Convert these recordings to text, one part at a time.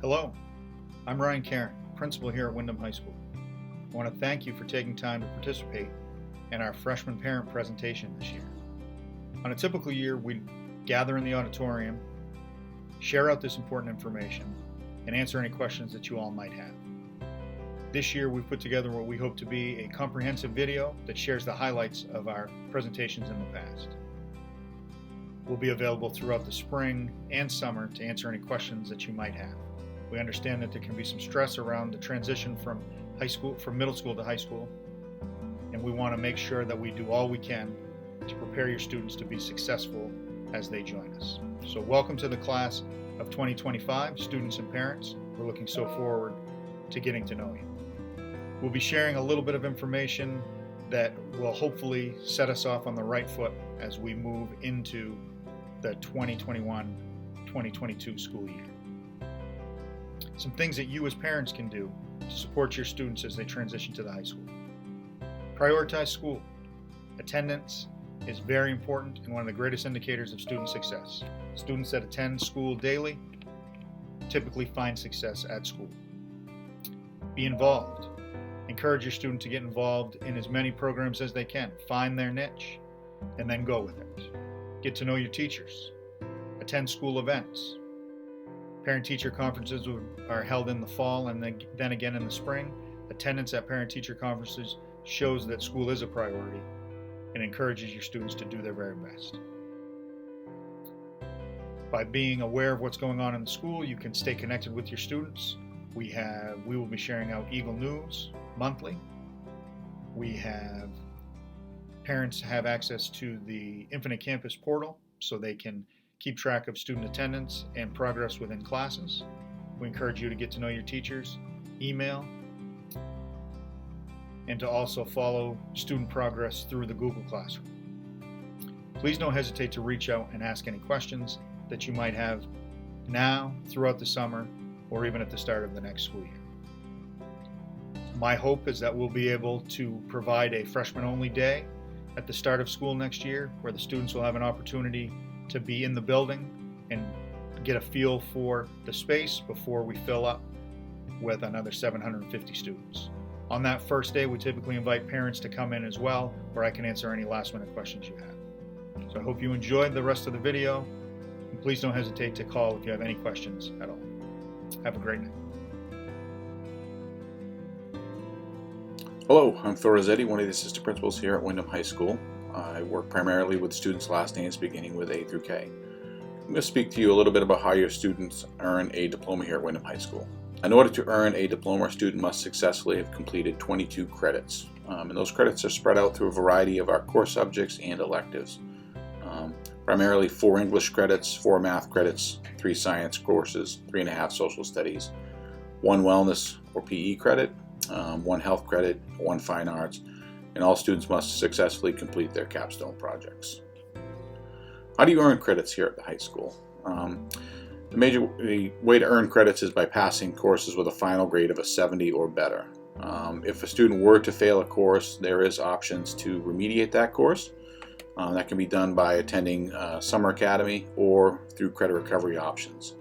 Hello, I'm Ryan Karen, principal here at Windham High School. I want to thank you for taking time to participate in our freshman parent presentation this year. On a typical year, we'd gather in the auditorium, share out this important information, and answer any questions that you all might have. This year, we've put together what we hope to be a comprehensive video that shares the highlights of our presentations in the past. We'll be available throughout the spring and summer to answer any questions that you might have. We understand that there can be some stress around the transition from middle school to high school, and we want to make sure that we do all we can to prepare your students to be successful as they join us. So welcome to the class of 2025, students and parents. We're looking so forward to getting to know you. We'll be sharing a little bit of information that will hopefully set us off on the right foot as we move into the 2021-2022 school year. Some things that you as parents can do to support your students as they transition to the high school. Prioritize school. Attendance is very important and one of the greatest indicators of student success. Students that attend school daily typically find success at school. Be involved. Encourage your student to get involved in as many programs as they can. Find their niche and then go with it. Get to know your teachers. Attend school events. Parent-teacher conferences are held in the fall and then again in the spring. Attendance at parent-teacher conferences shows that school is a priority and encourages your students to do their very best. By being aware of what's going on in the school, you can stay connected with your students. We will be sharing out Eagle News monthly. Parents have access to the Infinite Campus portal so they can keep track of student attendance and progress within classes. We encourage you to get to know your teachers, email, and to also follow student progress through the Google Classroom. Please don't hesitate to reach out and ask any questions that you might have now, throughout the summer, or even at the start of the next school year. My hope is that we'll be able to provide a freshman-only day at the start of school next year, where the students will have an opportunity to be in the building and get a feel for the space before we fill up with another 750 students. On that first day, we typically invite parents to come in as well, where I can answer any last-minute questions you have. So I hope you enjoyed the rest of the video, and please don't hesitate to call if you have any questions at all. Have a great night. Hello, I'm Phil Rossetti, one of the assistant principals here at Windham High School. I work primarily with students' last names beginning with A through K. I'm going to speak to you a little bit about how your students earn a diploma here at Windham High School. In order to earn a diploma, a student must successfully have completed 22 credits. And those credits are spread out through a variety of our core subjects and electives. Primarily 4 English credits, 4 math credits, 3 science courses, 3.5 social studies, 1 wellness or PE credit, 1 health credit, 1 fine arts, and all students must successfully complete their capstone projects. How do you earn credits here at the high school? The way to earn credits is by passing courses with a final grade of a 70 or better. If a student were to fail a course, there is options to remediate that course. That can be done by attending Summer Academy or through credit recovery options.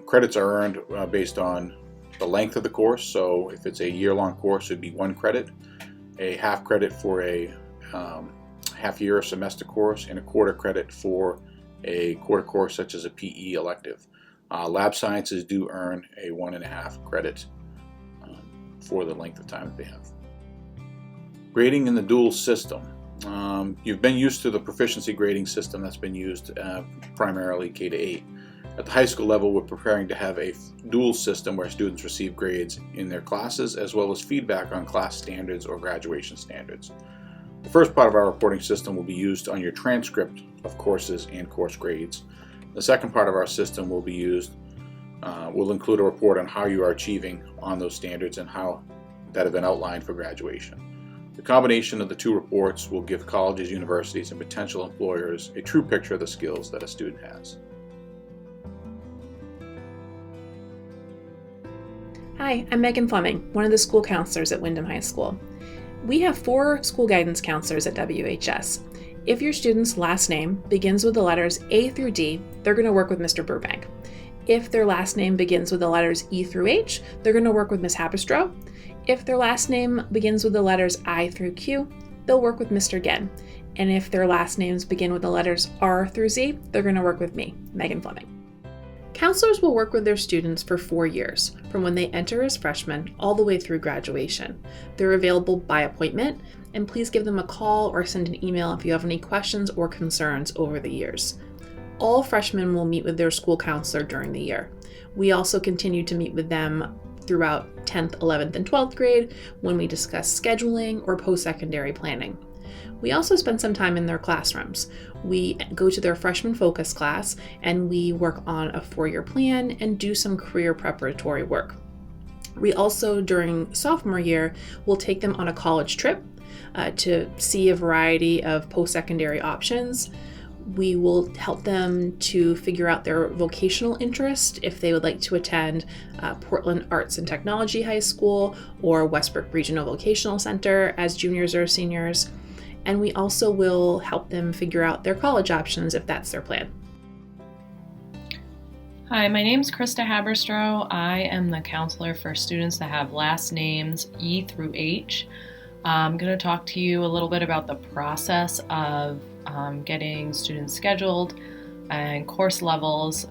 Credits are earned based on the length of the course. So if it's a year-long course, it would be 1 credit, a half credit for a half-year or semester course, and a quarter credit for a quarter course such as a PE elective. Lab sciences do earn a 1.5 credit for the length of time that they have. Grading in the dual system. You've been used to the proficiency grading system that's been used primarily K to 8. At the high school level, we're preparing to have a dual system where students receive grades in their classes as well as feedback on class standards or graduation standards. The first part of our reporting system will be used on your transcript of courses and course grades. The second part of our system will include a report on how you are achieving on those standards and how that have been outlined for graduation. The combination of the 2 reports will give colleges, universities, and potential employers a true picture of the skills that a student has. Hi, I'm Megan Fleming, one of the school counselors at Windham High School. We have 4 school guidance counselors at WHS. If your student's last name begins with the letters A through D, they're going to work with Mr. Burbank. If their last name begins with the letters E through H, they're going to work with Ms. Haberstroh. If their last name begins with the letters I through Q, they'll work with Mr. Gen. And if their last names begin with the letters R through Z, they're going to work with me, Megan Fleming. Counselors will work with their students for 4 years, from when they enter as freshmen all the way through graduation. They're available by appointment, and please give them a call or send an email if you have any questions or concerns over the years. All freshmen will meet with their school counselor during the year. We also continue to meet with them throughout 10th, 11th, and 12th grade when we discuss scheduling or post-secondary planning. We also spend some time in their classrooms. We go to their freshman focus class and we work on a 4-year plan and do some career preparatory work. We also, during sophomore year, will take them on a college trip to see a variety of post-secondary options. We will help them to figure out their vocational interest if they would like to attend Portland Arts and Technology High School or Westbrook Regional Vocational Center as juniors or seniors. And we also will help them figure out their college options if that's their plan. Hi, my name is Krista Haberstroh. I am the counselor for students that have last names E through H. I'm going to talk to you a little bit about the process of getting students scheduled and course levels,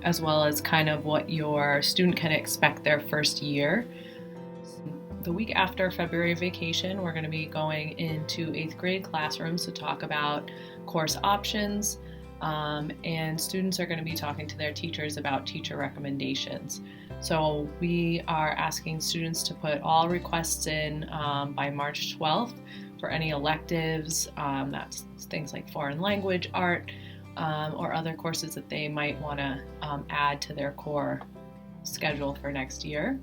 as well as kind of what your student can expect their first year. The week after February vacation, we're going to be going into 8th grade classrooms to talk about course options, and students are going to be talking to their teachers about teacher recommendations. So we are asking students to put all requests in by March 12th for any electives, that's things like foreign language, art, or other courses that they might want to add to their core schedule for next year.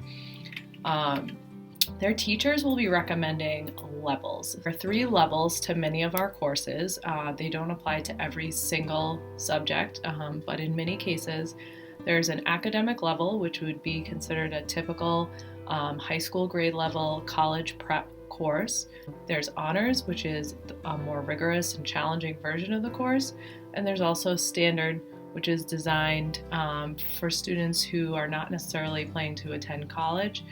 Their teachers will be recommending levels. There are 3 levels to many of our courses. They don't apply to every single subject, but in many cases, there's an academic level, which would be considered a typical high school grade level college prep course. There's honors, which is a more rigorous and challenging version of the course. And there's also standard, which is designed for students who are not necessarily planning to attend college.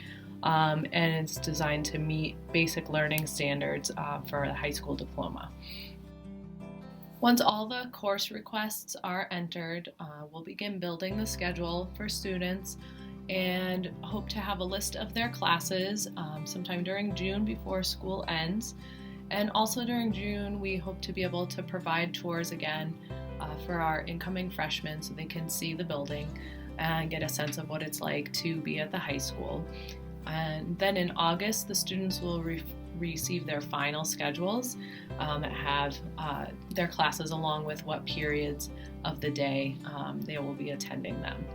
And it's designed to meet basic learning standards for a high school diploma. Once all the course requests are entered, we'll begin building the schedule for students and hope to have a list of their classes sometime during June before school ends. And also during June, we hope to be able to provide tours again for our incoming freshmen so they can see the building and get a sense of what it's like to be at the high school. And then in August, the students will receive their final schedules that have their classes along with what periods of the day they will be attending them.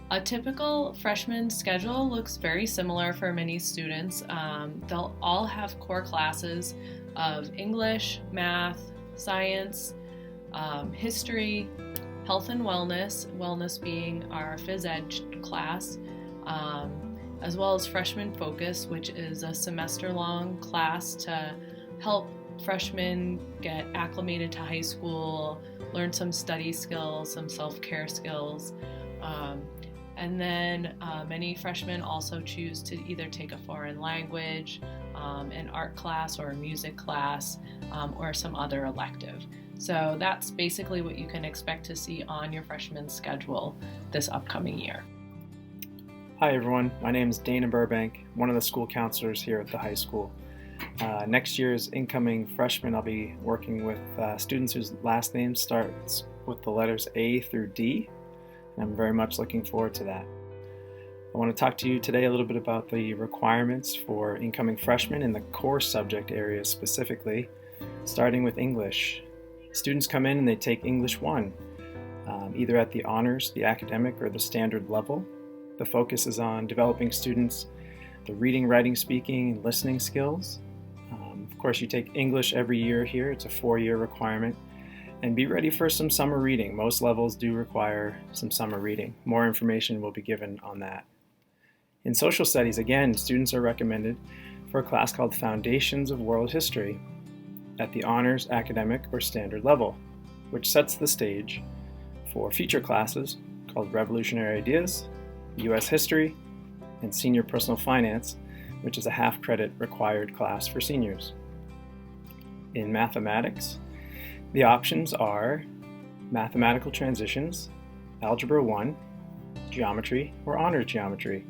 A typical freshman schedule looks very similar for many students. They'll all have core classes of English, math, science, history, health and wellness being our phys ed class, as well as freshman focus, which is a semester-long class to help freshmen get acclimated to high school, learn some study skills, some self-care skills. And then many freshmen also choose to either take a foreign language, an art class or a music class, or some other elective. So that's basically what you can expect to see on your freshman schedule this upcoming year. Hi everyone, my name is Dana Burbank, one of the school counselors here at the high school. Next year's incoming freshmen, I'll be working with students whose last name starts with the letters A through D, and I'm very much looking forward to that. I want to talk to you today a little bit about the requirements for incoming freshmen in the core subject areas specifically, starting with English. Students come in and they take English 1, either at the honors, the academic, or the standard level. The focus is on developing students the reading, writing, speaking, and listening skills. Of course, you take English every year here. It's a 4-year requirement. And be ready for some summer reading. Most levels do require some summer reading. More information will be given on that. In social studies, again, students are recommended for a class called Foundations of World History at the honors, academic, or standard level, which sets the stage for future classes called Revolutionary Ideas, U.S. History, and Senior Personal Finance, which is a half-credit required class for seniors. In mathematics, the options are Mathematical Transitions, Algebra 1, Geometry, or Honors Geometry,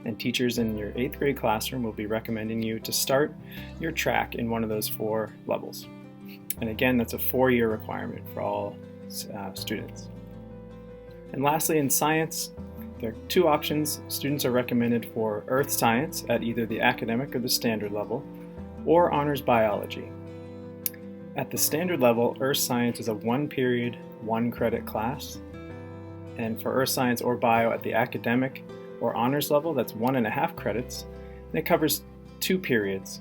and teachers in your 8th grade classroom will be recommending you to start your track in one of those 4 levels. And again, that's a 4-year requirement for all students. And lastly, in science, there are 2 options. Students are recommended for Earth Science at either the academic or the standard level, or Honors Biology. At the standard level, Earth Science is a 1-period, 1-credit class. And for Earth Science or Bio at the academic or honors level, that's 1.5 credits, and it covers 2 periods.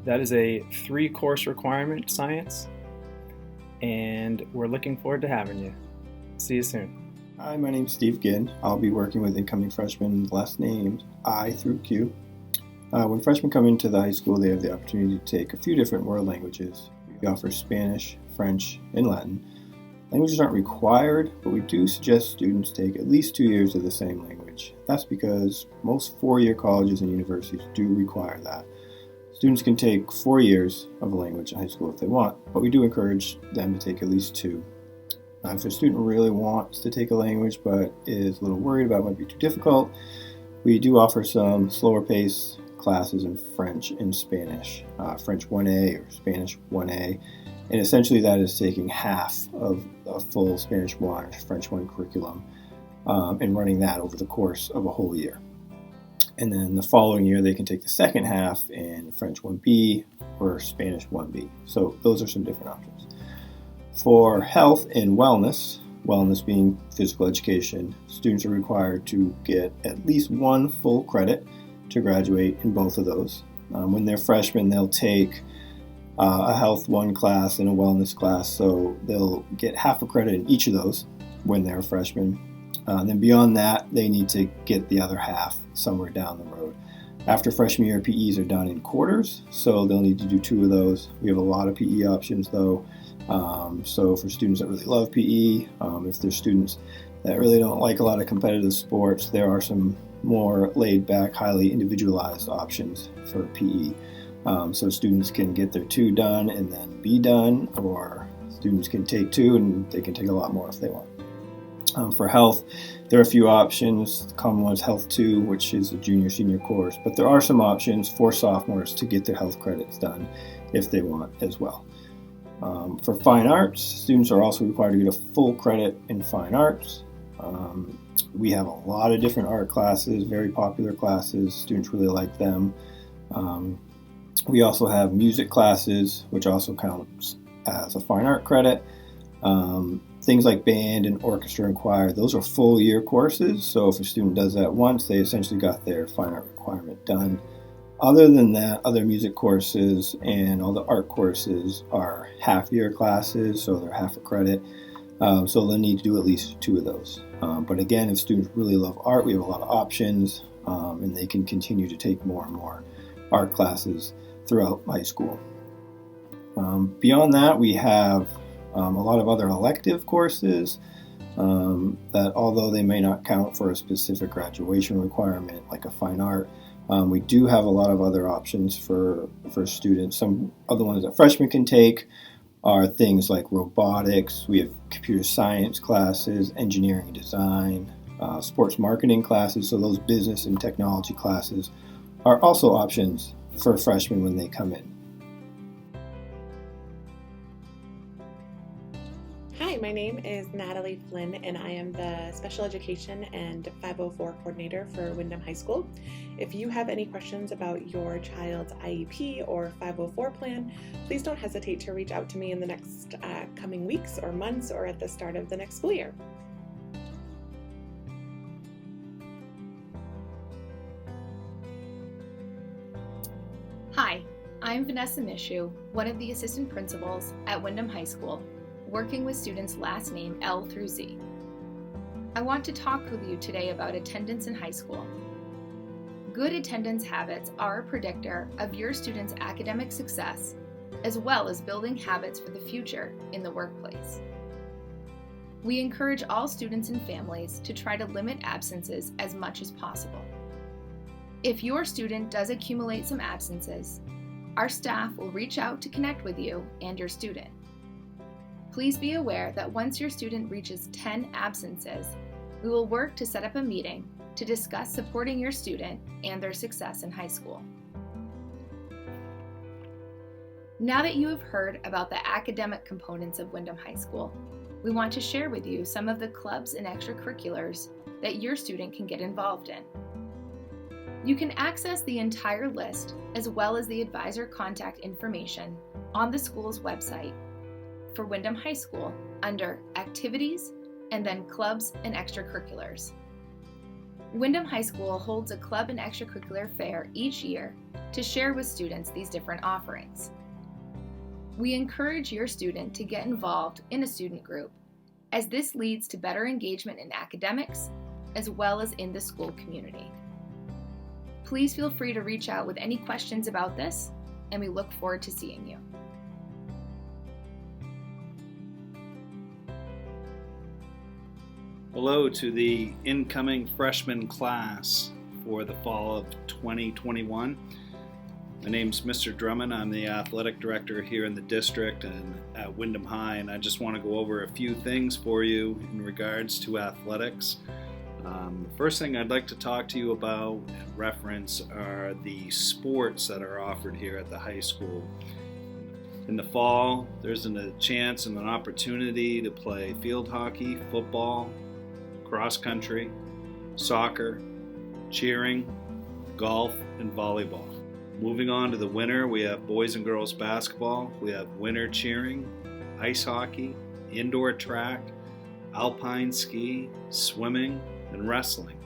That is a 3-course requirement, science, and we're looking forward to having you. See you soon. Hi, my name's Steve Ginn. I'll be working with incoming freshmen last names I through Q. When freshmen come into the high school, they have the opportunity to take a few different world languages. We offer Spanish, French, and Latin. Languages aren't required, but we do suggest students take at least 2 years of the same language. That's because most 4-year colleges and universities do require that. Students can take 4 years of a language in high school if they want, but we do encourage them to take at least 2. If a student really wants to take a language but is a little worried about it might be too difficult, we do offer some slower pace classes in French and Spanish, French 1A or Spanish 1A, and essentially that is taking half of a full Spanish 1 or French 1 curriculum and running that over the course of a whole year. And then the following year they can take the second half in French 1B or Spanish 1B. So those are some different options. For health and wellness, wellness being physical education, students are required to get at least 1 full credit to graduate in both of those. When they're freshmen, they'll take a health 1 class and a wellness class, so they'll get half a credit in each of those when they're freshmen. Then beyond that, they need to get the other half somewhere down the road. After freshman year, PEs are done in quarters, so they'll need to do 2 of those. We have a lot of PE options though, so for students that really love PE, if there's students that really don't like a lot of competitive sports, there are some more laid-back, highly individualized options for PE. So students can get their 2 done and then be done, or students can take 2 and they can take a lot more if they want. For health, there are a few options. The common one is Health 2, which is a junior-senior course, but there are some options for sophomores to get their health credits done if they want as well. For fine arts, students are also required to get a full credit in fine arts. We have a lot of different art classes, very popular classes. Students really like them. We also have music classes, which also counts as a fine art credit. Things like band and orchestra and choir, those are full year courses. So if a student does that once, they essentially got their fine art requirement done. Other than that, other music courses and all the art courses are half-year classes, so they're half a credit. So they'll need to do at least 2 of those. But again, if students really love art, we have a lot of options, and they can continue to take more and more art classes throughout high school. Beyond that, we have a lot of other elective courses that, although they may not count for a specific graduation requirement like a fine art, we do have a lot of other options for students. Some other ones that freshmen can take are things like robotics. We have computer science classes, engineering and design, sports marketing classes. So those business and technology classes are also options for freshmen when they come in. Hi, my name is Natalie Flynn, and I am the Special Education and 504 Coordinator for Windham High School. If you have any questions about your child's IEP or 504 plan, please don't hesitate to reach out to me in the next coming weeks or months or at the start of the next school year. Hi, I'm Vanessa Nishu, one of the assistant principals at Windham High School, working with students last name L through Z. I want to talk with you today about attendance in high school. Good attendance habits are a predictor of your students' academic success, as well as building habits for the future in the workplace. We encourage all students and families to try to limit absences as much as possible. If your student does accumulate some absences, our staff will reach out to connect with you and your student. Please be aware that once your student reaches 10 absences, we will work to set up a meeting to discuss supporting your student and their success in high school. Now that you have heard about the academic components of Windham High School, we want to share with you some of the clubs and extracurriculars that your student can get involved in. You can access the entire list as well as the advisor contact information on the school's website for Windham High School under Activities and then Clubs and Extracurriculars. Windham High School holds a club and extracurricular fair each year to share with students these different offerings. We encourage your student to get involved in a student group, as this leads to better engagement in academics as well as in the school community. Please feel free to reach out with any questions about this, and we look forward to seeing you. Hello to the incoming freshman class for the fall of 2021. My name's Mr. Drummond. I'm the athletic director here in the district and at Windham High, and I just want to go over a few things for you in regards to athletics. The first thing I'd like to talk to you about and reference are the sports that are offered here at the high school. In the fall, there's a chance and an opportunity to play field hockey, football, cross country, soccer, cheering, golf, and volleyball. Moving on to the winter, we have boys and girls basketball, we have winter cheering, ice hockey, indoor track, alpine ski, swimming, and wrestling.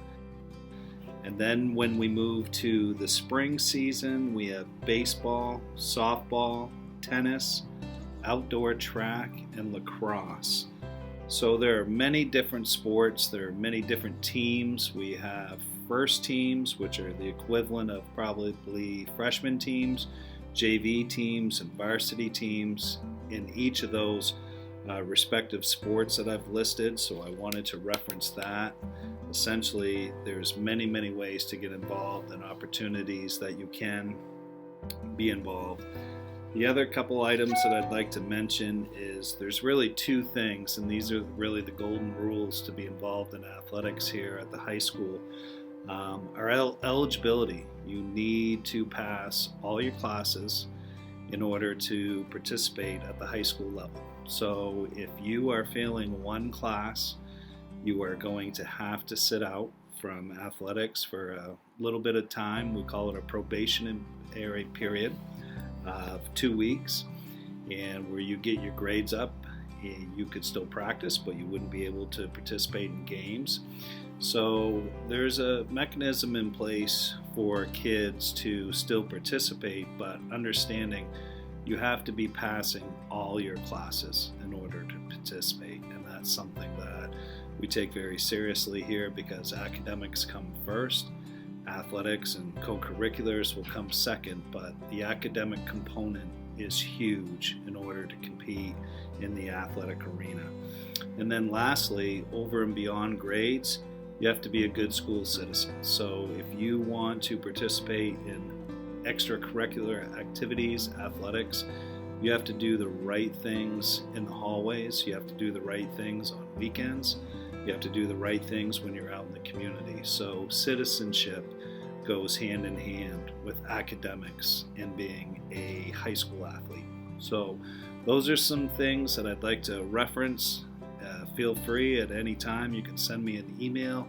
And then when we move to the spring season, we have baseball, softball, tennis, outdoor track, and lacrosse. So there are many different sports, there are many different teams. We have first teams, which are the equivalent of probably freshman teams, JV teams, and varsity teams in each of those respective sports that I've listed, so I wanted to reference that. Essentially, there's many ways to get involved and opportunities that you can be involved. The other couple items that I'd like to mention is there's really two things, and these are really the golden rules to be involved in athletics here at the high school. Our eligibility. You need to pass all your classes in order to participate at the high school level. So if you are failing one class, you are going to have to sit out from athletics for a little bit of time. We call it a probationary period of 2 weeks, and where you get your grades up and you could still practice, but you wouldn't be able to participate in games. So there's a mechanism in place for kids to still participate, but understanding you have to be passing all your classes in order to participate, and that's something that we take very seriously here because academics come first. Athletics and co-curriculars will come second, but the academic component is huge in order to compete in the athletic arena. And then lastly, over and beyond grades, you have to be a good school citizen. So if you want to participate in extracurricular activities, athletics, you have to do the right things in the hallways, you have to do the right things on weekends, you have to do the right things when you're out in the community. So citizenship goes hand in hand with academics and being a high school athlete. So those are some things that I'd like to reference. Feel free at any time. You can send me an email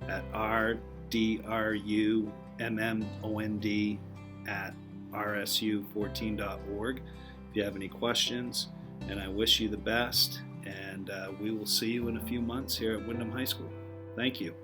at rdrumond@rsu14.org if you have any questions, and I wish you the best, and we will see you in a few months here at Windham High School. Thank you.